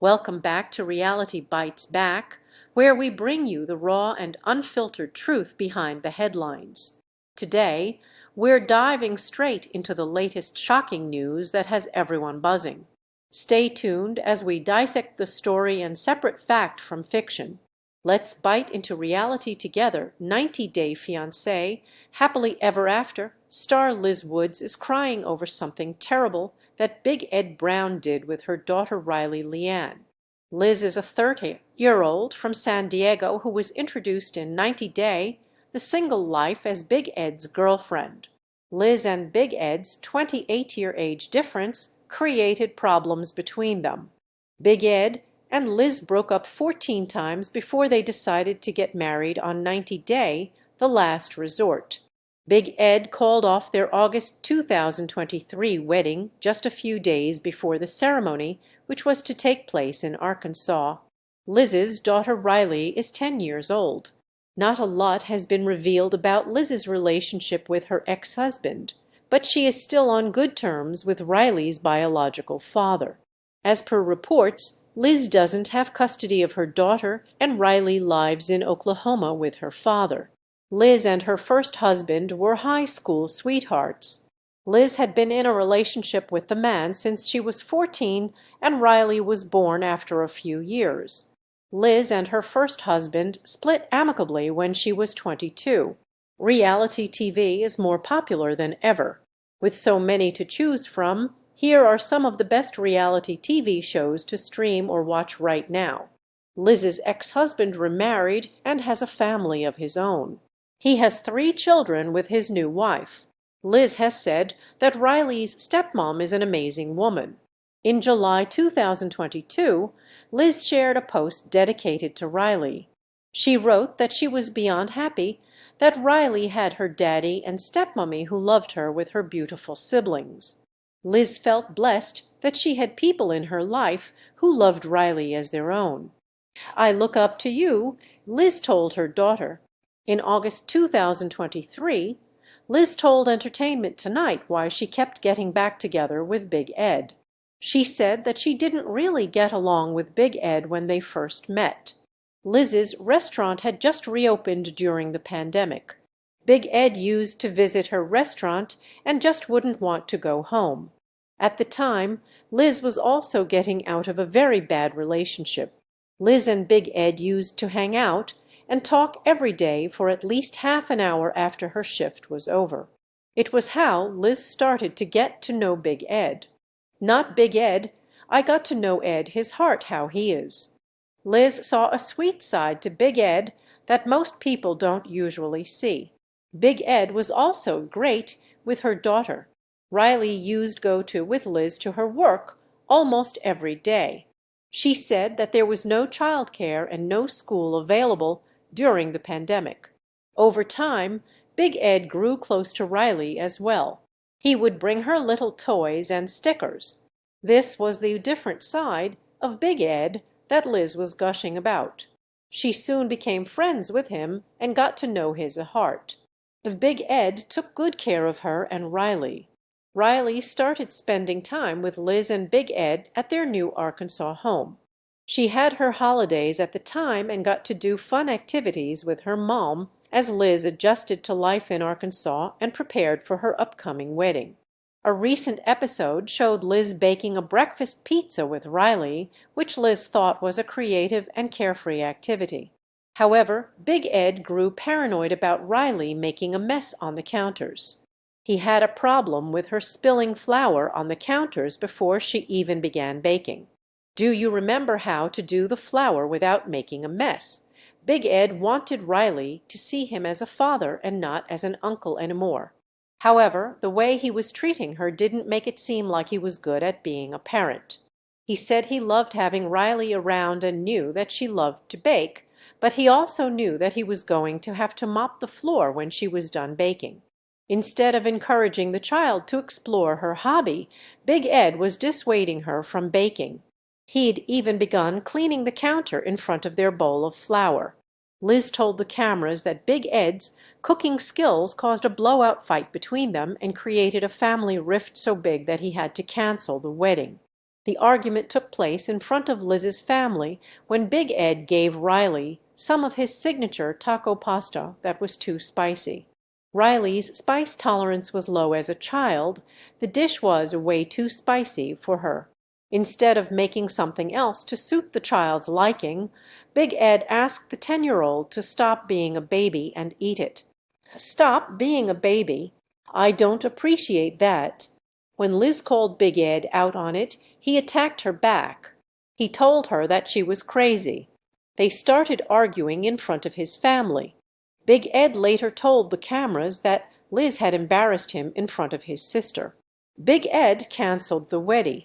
Welcome back to Reality Bites Back, where we bring you the raw and unfiltered truth behind the headlines. Today, we're diving straight into the latest shocking news that has everyone buzzing. Stay tuned as we dissect the story and separate fact from fiction. Let's bite into reality together. 90 Day Fiancé, Happily Ever After, star Liz Woods is crying over something terrible that Big Ed Brown did with her daughter Riley Leanne. Liz is a 30-year-old from San Diego who was introduced in 90 Day, The Single Life as Big Ed's girlfriend. Liz and Big Ed's 28-year age difference created problems between them. Big Ed and Liz broke up 14 times before they decided to get married on 90 Day, The Last Resort. Big Ed called off their August 2023 wedding just a few days before the ceremony, which was to take place in Arkansas. Liz's daughter Riley is 10 years old. Not a lot has been revealed about Liz's relationship with her ex-husband, but she is still on good terms with Riley's biological father. As per reports, Liz doesn't have custody of her daughter, and Riley lives in Oklahoma with her father. Liz and her first husband were high school sweethearts. Liz had been in a relationship with the man since she was 14, and Riley was born after a few years. Liz and her first husband split amicably when she was 22. Reality TV is more popular than ever. With so many to choose from, here are some of the best reality TV shows to stream or watch right now. Liz's ex-husband remarried and has a family of his own. He has 3 children with his new wife. Liz has said that Riley's stepmom is an amazing woman. In July 2022, Liz shared a post dedicated to Riley. She wrote that she was beyond happy that Riley had her daddy and stepmommy who loved her with her beautiful siblings. Liz felt blessed that she had people in her life who loved Riley as their own. "I look up to you," Liz told her daughter. In August 2023, Liz told Entertainment Tonight why she kept getting back together with Big Ed. She said that she didn't really get along with Big Ed when they first met. Liz's restaurant had just reopened during the pandemic. Big Ed used to visit her restaurant and just wouldn't want to go home. At the time, Liz was also getting out of a very bad relationship. Liz and Big Ed used to hang out and talk every day for at least half an hour after her shift was over. It was how Liz started to get to know Big Ed. "Not Big Ed. I got to know Ed, his heart, how he is." Liz saw a sweet side to Big Ed that most people don't usually see. Big Ed was also great with her daughter. Riley used go-to with Liz to her work almost every day. She said that there was no childcare and no school available during the pandemic. Over time, Big Ed grew close to Riley as well. He would bring her little toys and stickers. This was the different side of Big Ed that Liz was gushing about. She soon became friends with him and got to know his heart. Big Ed took good care of her and Riley. Riley started spending time with Liz and Big Ed at their new Arkansas home. She had her holidays at the time and got to do fun activities with her mom as Liz adjusted to life in Arkansas and prepared for her upcoming wedding. A recent episode showed Liz baking a breakfast pizza with Riley, which Liz thought was a creative and carefree activity. However, Big Ed grew paranoid about Riley making a mess on the counters. He had a problem with her spilling flour on the counters before she even began baking. "Do you remember how to do the flour without making a mess?" Big Ed wanted Riley to see him as a father and not as an uncle anymore. However, the way he was treating her didn't make it seem like he was good at being a parent. He said he loved having Riley around and knew that she loved to bake, but he also knew that he was going to have to mop the floor when she was done baking. Instead of encouraging the child to explore her hobby, Big Ed was dissuading her from baking. He'd even begun cleaning the counter in front of their bowl of flour. Liz told the cameras that Big Ed's cooking skills caused a blowout fight between them and created a family rift so big that he had to cancel the wedding. The argument took place in front of Liz's family when Big Ed gave Riley some of his signature taco pasta that was too spicy. Riley's spice tolerance was low as a child. The dish was way too spicy for her. Instead of making something else to suit the child's liking, Big Ed asked the 10-year-old to stop being a baby and eat it. Stop being a baby? I don't appreciate that. When Liz called Big Ed out on it, he attacked her back. He told her that she was crazy. They started arguing in front of his family. Big Ed later told the cameras that Liz had embarrassed him in front of his sister. Big Ed canceled the wedding.